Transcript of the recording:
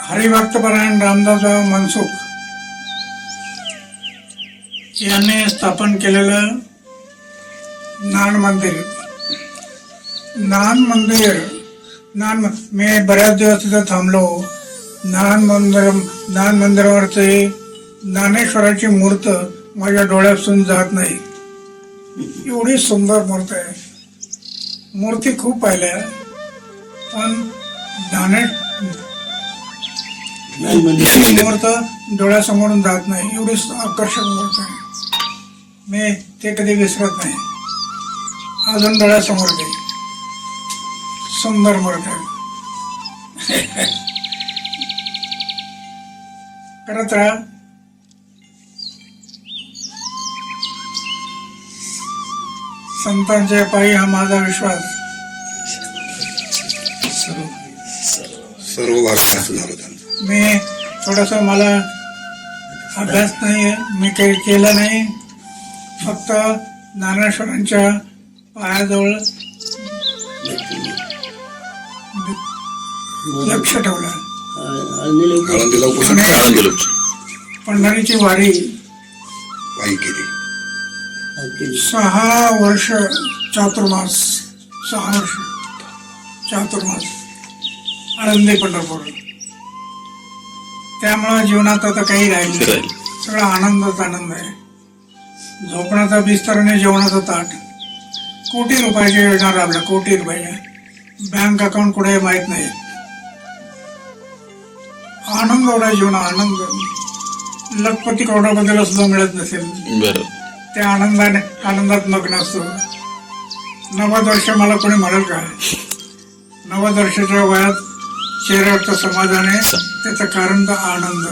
हरिभक्तपरायण रामदासराव मनसुख यांनी स्थापन केलेलं नान मंदिर. मी बऱ्याच दिवस तिथं थांबलो. नान मंदिरावरती ज्ञानेश्वराची मूर्त माझ्या डोळ्यातून जात नाही. एवढी सुंदर मूर्त आहे. मूर्ती खूप पाहिल्या पण मूर्त डोळ्यासमोरून जात नाही. एवढी आकर्षक मूर्त आहे. मी ते कधी विसरत नाही. अजून डोळ्यासमोर ते सुंदर मूर्त आहे. करत राहा. संतांच्या पायी हा माझा विश्वास. सर्व भागात असं झालं त्यांचं. मी थोडस मला अभ्यास नाही, मी काही केलं नाही. फक्त ज्ञानेश्वरांच्या पायाजवळ लक्ष ठेवलं. आळंदीला उपोषण पंढरीची वारी पायी केली. 6 वर्ष चातुर्मास आळंदी पंढरपूर. त्यामुळे जीवनात आता काही राहिलं. सगळा आनंदच आनंद आहे. झोपण्याचा बिस्तर आणि जेवणाचा ताट. कोटी रुपयाची योजना राबल्या. कोटी रुपये. बँक अकाउंट कुठे माहित नाही. आनंद एवढा जीवन. आनंद लखपती करोडापतीला सुद्धा मिळत नसेल. त्या आनंदात मग्न असतो. 90 वर्ष मला कोणी म्हणेल का? 90 वर्षाच्या वयात चेहऱ्यावरचं समाधान आहे. त्याचं कारण तर आनंद.